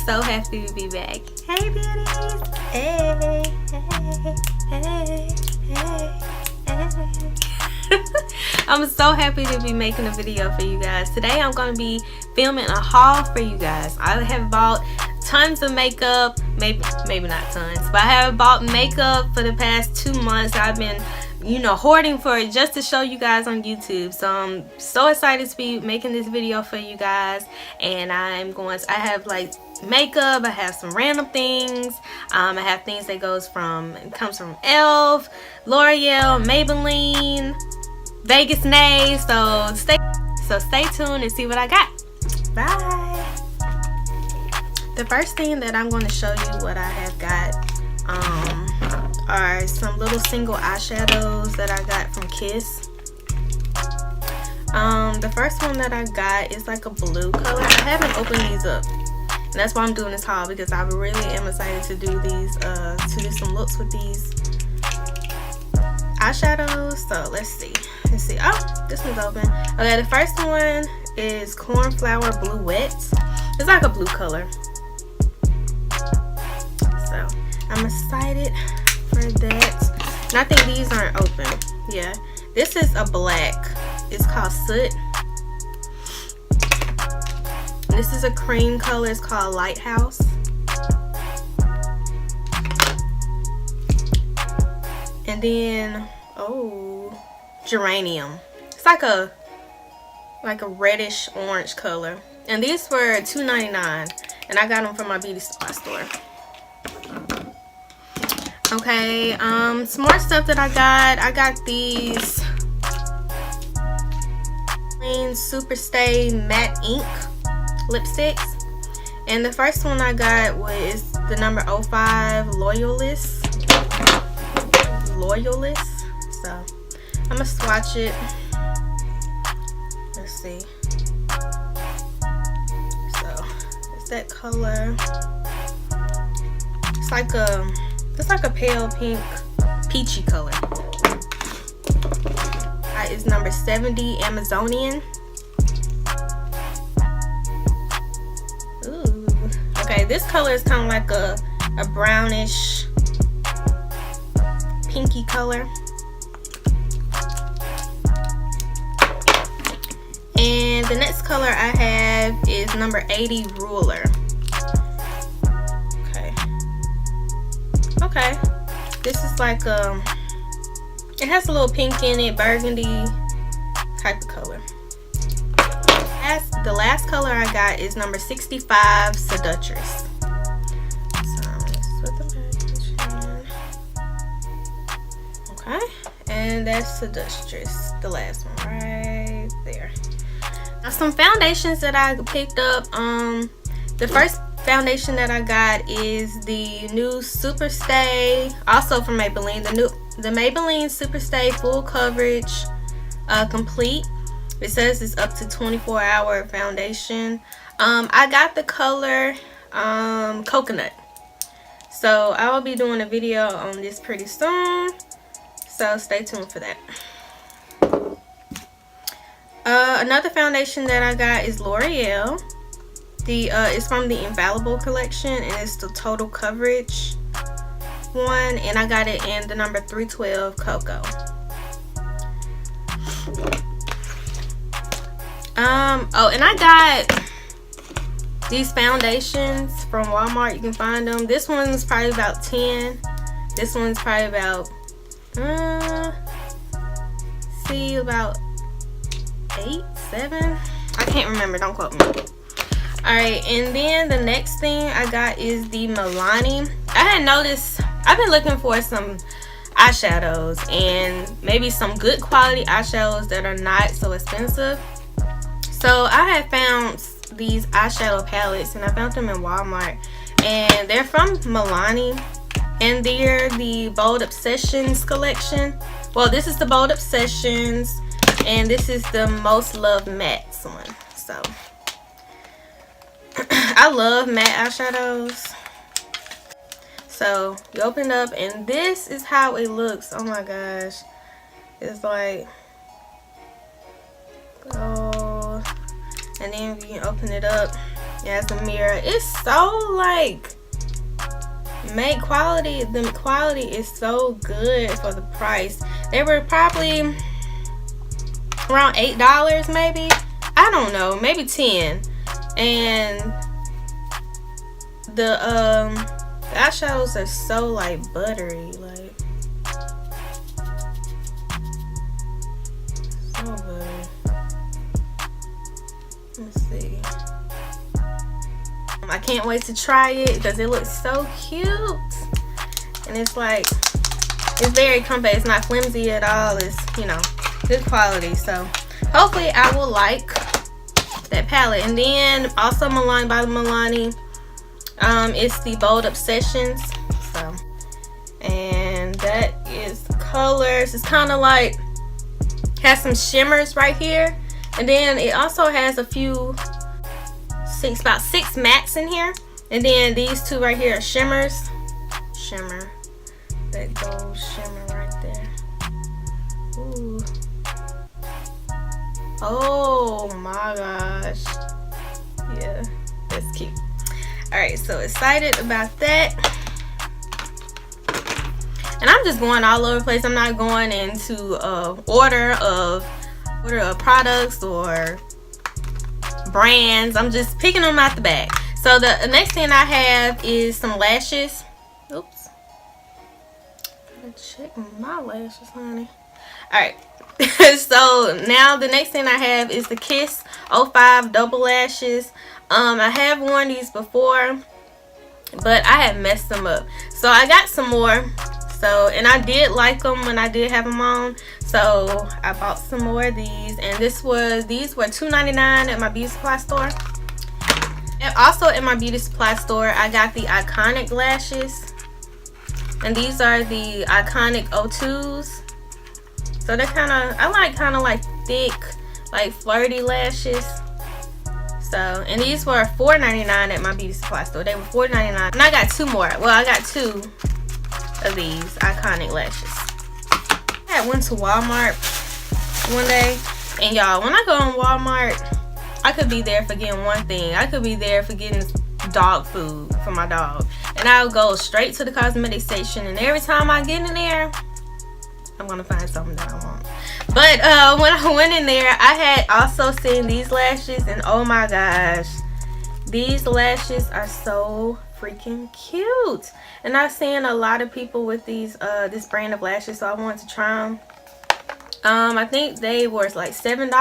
so happy to be back. Hey beauties! Hey, hey, hey, hey. I'm so happy to be making a video for you guys. Today I'm going to be filming a haul for you guys. I have bought tons of makeup, maybe not tons, but I have bought makeup for the past 2 months. I've been hoarding for it just to show you guys on YouTube. So I'm so excited to be making this video for you guys. And I have like makeup, I have some random things, I have things that comes from ELF, L'Oreal, Maybelline, Vegas Nays. So stay tuned and see what I got. Bye. The first thing that I'm going to show you what I have got are some little single eyeshadows that I got from Kiss. The first one that I got is like a blue color. I haven't opened these up, and that's why I'm doing this haul, because I really am excited to do these, to do some looks with these eyeshadows. So let's see. Oh, this one's open. Okay, the first one is Cornflower Blue Wet. It's like a blue color. So I'm excited for that. And I think these aren't open. Yeah, this is a black. It's called Soot. This is a cream color. It's called Lighthouse. And then Geranium. It's like a reddish orange color. And these were $2.99, and I got them from my beauty supply store. Okay, some more stuff that I got. I got these Super Stay Matte Ink lipsticks, and the first one I got was the number 05 Loyalist. So I'm gonna swatch it. Let's see. So it's that color. It's like a pale pink, peachy color. It's number 70 Amazonian. Ooh. Okay, this color is kind of like a brownish, pinky color. And the next color I have is number 80 Ruler. Okay, this is like it has a little pink in it, burgundy type of color. The last color I got is number 65 Seductress. So okay, and that's Seductress, the last one right there. Now some foundations that I picked up. The first foundation that I got is the new Super Stay, also from Maybelline. The Maybelline Super Stay Full Coverage Complete. It says it's up to 24-hour foundation. I got the color Coconut. So I will be doing a video on this pretty soon. So stay tuned for that. Another foundation that I got is L'Oreal. It's from the Infallible collection, and it's the Total Coverage one, and I got it in the number 312 Cocoa. And I got these foundations from Walmart. You can find them. This one's probably about 10. This one's probably about about 8, 7. I can't remember. Don't quote me. Alright, and then the next thing I got is the Milani. I had noticed, I've been looking for some eyeshadows, and maybe some good quality eyeshadows that are not so expensive. So I had found these eyeshadow palettes, and I found them in Walmart, and they're from Milani, and they're the Bold Obsessions collection. Well, this is the Bold Obsessions, and this is the Most Loved Mattes one. So I love matte eyeshadows. So you open it up, and this is how it looks. Oh my gosh, it's like, oh, and then you can open it up, as a mirror. It's so like make quality. The quality is so good for the price. They were probably around $8 maybe. I don't know, maybe 10. And the eyeshadows are so like buttery, like so buttery. Let's see. I can't wait to try it because it looks so cute, and it's like it's very compact. It's not flimsy at all. It's, you know, good quality. So hopefully I will like that palette. And then also Milani by Milani. It's the Bold Obsessions. So, and that is the colors. It's kind of like has some shimmers right here, and then it also has a few about six mattes in here, and then these two right here are shimmers. Shimmer, that gold shimmer right there. Ooh. Oh my gosh, yeah, that's cute. All right, so excited about that. And I'm just going all over the place. I'm not going into order of products or brands. I'm just picking them out the bag. So the next thing I have is some lashes. Oops, gotta check my lashes, honey. All right. So now the next thing I have is the Kiss 05 double lashes. I have worn these before, but I had messed them up, so I got some more. So, and I did like them when I did have them on, so I bought some more of these. And these were $2.99 at my beauty supply store. And also at my beauty supply store, I got the Iconic lashes, and these are the Iconic 02s. So they're I like kind of like thick, like flirty lashes. So, and these were $4.99 at my beauty supply store. They were $4.99, and I got two more. Well, I got two of these Iconic lashes. I went to Walmart one day, and y'all, when I go in Walmart, I could be there for getting one thing. I could be there for getting dog food for my dog, and I'll go straight to the cosmetic section, and every time I get in there, I'm gonna find something that I want. But when I went in there, I had also seen these lashes, and oh my gosh, these lashes are so freaking cute. And I've seen a lot of people with these this brand of lashes, so I wanted to try them. I think they were like $7,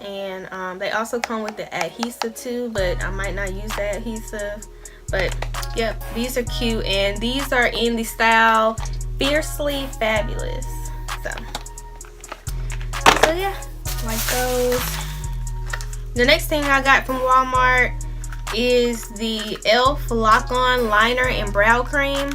and they also come with the adhesive too, but I might not use that adhesive. But yep, these are cute, and these are in the style Fiercely Fabulous. So yeah, like those. The next thing I got from Walmart is the e.l.f. Lock-On Liner and Brow Cream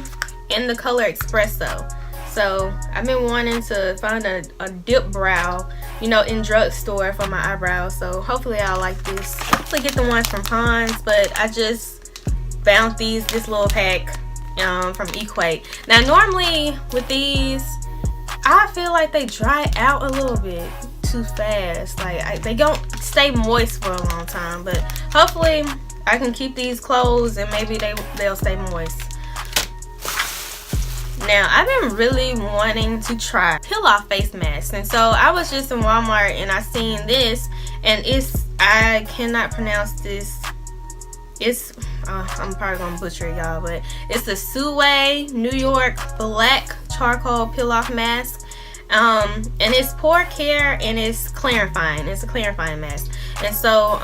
in the color Espresso. So I've been wanting to find a dip brow, you know, in Drugstore for my eyebrows. So hopefully I'll like this. Hopefully get the ones from Pond's, but I just found this little pack from Equate. Now normally with these, I feel like they dry out a little bit too fast. Like they don't stay moist for a long time, but hopefully I can keep these closed and maybe they'll stay moist. Now I've been really wanting to try peel off face masks, and so I was just in Walmart and I seen this, and I cannot pronounce this. I'm probably gonna butcher it, y'all, but it's the Suway New York Black Charcoal Peel Off Mask. And it's pore care and it's clarifying. It's a clarifying mask, and so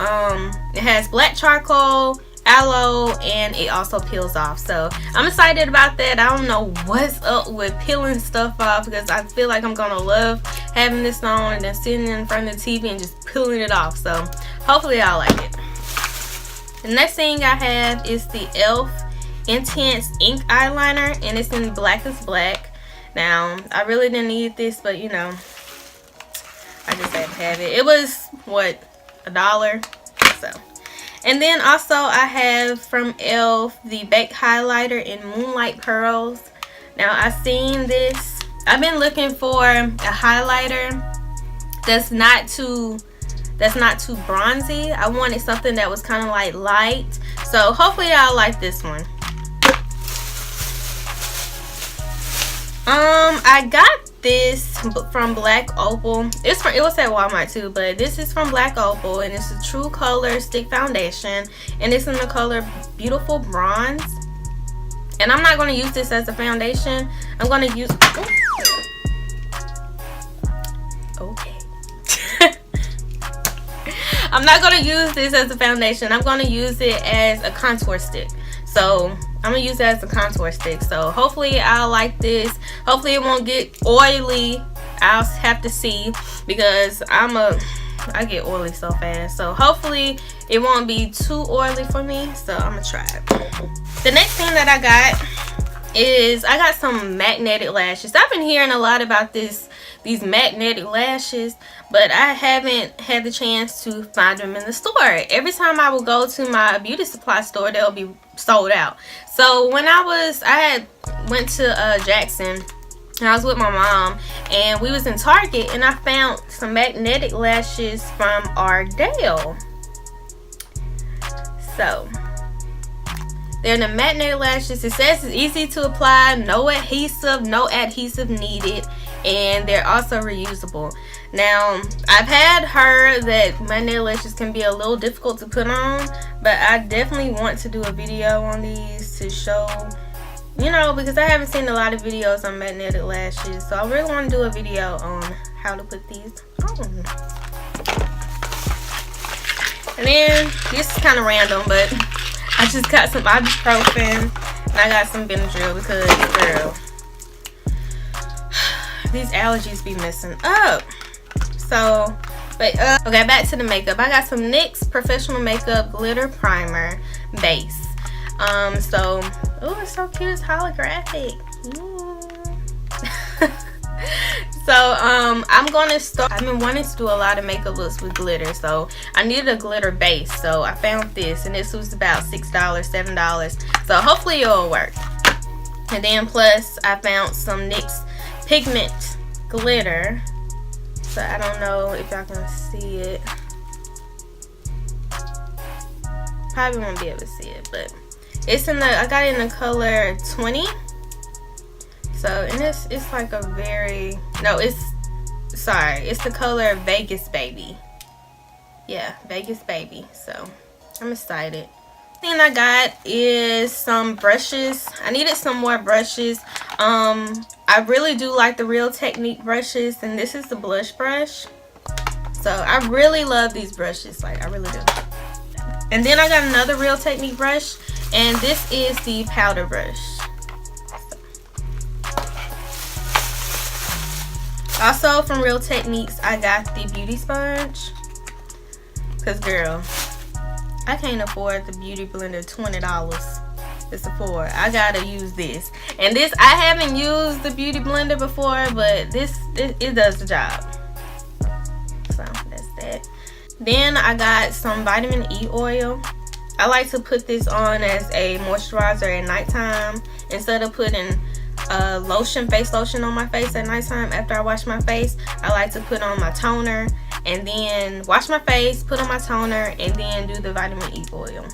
it has black charcoal, aloe, and it also peels off. So I'm excited about that. I don't know what's up with peeling stuff off, because I feel like I'm gonna love having this on and then sitting in front of the TV and just peeling it off. So hopefully I like it. The next thing I have is the e.l.f. Intense Ink Eyeliner, and it's in Blackest Black. Now, I really didn't need this, but you know, I just had to have it. It was, what, $1? So, and then also I have from e.l.f. the Baked Highlighter in Moonlight Pearls. Now, I've seen this. I've been looking for a highlighter that's not too that's not too bronzy. I wanted something that was kind of like light. So hopefully y'all like this one. I got this from Black Opal. It was at Walmart too, but this is from Black Opal, and it's a True Color Stick Foundation, and it's in the color Beautiful Bronze. And I'm not going to use this as a foundation. I'm going to use... Okay. I'm not going to use this as a foundation. I'm going to use it as a contour stick. So I'm going to use it as a contour stick. So hopefully I'll like this. Hopefully it won't get oily. I'll have to see, because I get oily so fast. So hopefully it won't be too oily for me. So I'm going to try it. The next thing that I got is I got some magnetic lashes. I've been hearing a lot about these magnetic lashes, but I haven't had the chance to find them in the store. Every time I would go to my beauty supply store, they'll be sold out. So when I went to Jackson, and I was with my mom, and we was in Target, and I found some magnetic lashes from Ardell. So they're the magnetic lashes. It says it's easy to apply, no adhesive needed, and they're also reusable. Now, I've had heard that magnetic lashes can be a little difficult to put on, but I definitely want to do a video on these to show, you know, because I haven't seen a lot of videos on magnetic lashes. So I really want to do a video on how to put these on. And then, this is kind of random, but I just got some ibuprofen and I got some Benadryl because, girl, these allergies be messing up. So, but okay, back to the makeup. I got some NYX Professional Makeup Glitter Primer Base. So, oh, it's so cute. It's holographic. So, I'm gonna start. I've been wanting to do a lot of makeup looks with glitter, so I needed a glitter base. So I found this, and this was about $6, $7. So hopefully it'll work. And then plus, I found some NYX Pigment Glitter. So I don't know if y'all can see it. Probably won't be able to see it, but it's in the. I got it in the color 20. So, and it's like a very, no, it's the color Vegas Baby. Yeah, Vegas Baby. So, I'm excited. The thing I got is some brushes. I needed some more brushes. I really do like the Real Technique brushes, and this is the blush brush. So, I really love these brushes. Like, I really do. And then I got another Real Technique brush, and this is the powder brush. Also from Real Techniques, I got the beauty sponge. Cause girl, I can't afford the beauty blender. $20 it's afford. I gotta use this. And this, I haven't used the beauty blender before, but this it does the job. So that's that. Then I got some vitamin E oil. I like to put this on as a moisturizer at nighttime instead of putting face lotion on my face at nighttime. After I wash my face, I like to put on my toner and then wash my face, put on my toner, and then do the vitamin E oil.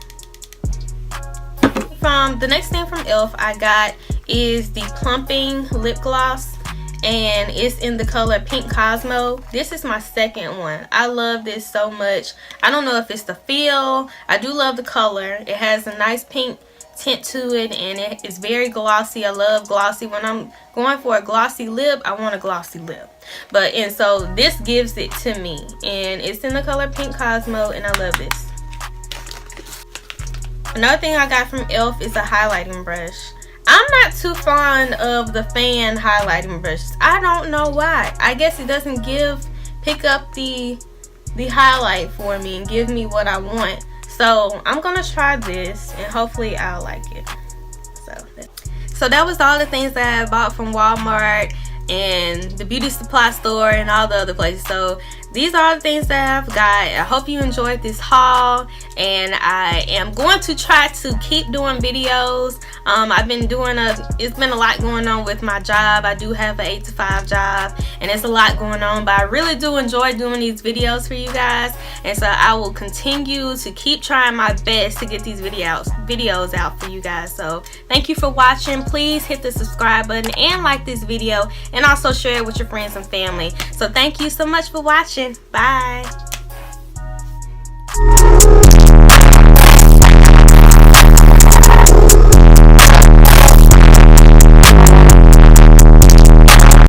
The next thing from e.l.f. I got is the plumping lip gloss, and it's in the color Pink Cosmo. This is my second one. I love this so much. I don't know if it's the feel. I do love the color. It has a nice pink tint to it, and it is very glossy. I love glossy. When I'm going for a glossy lip, I want a glossy lip. And so this gives it to me, and it's in the color Pink Cosmo, and I love this. Another thing I got from e.l.f. is a highlighting brush. I'm not too fond of the fan highlighting brushes. I don't know why. I guess it doesn't pick up the highlight for me and give me what I want. So I'm gonna try this, and hopefully I'll like it. So that was all the things that I bought from Walmart and the beauty supply store and all the other places. So these are all the things that I've got. I hope you enjoyed this haul, and I am going to try to keep doing videos. I've been doing it's been a lot going on with my job. I do have an 8 to 5 job, and it's a lot going on, but I really do enjoy doing these videos for you guys, and so I will continue to keep trying my best to get these videos out for you guys. So thank you for watching. Please hit the subscribe button and like this video, and also share it with your friends and family. So thank you so much for watching. Bye.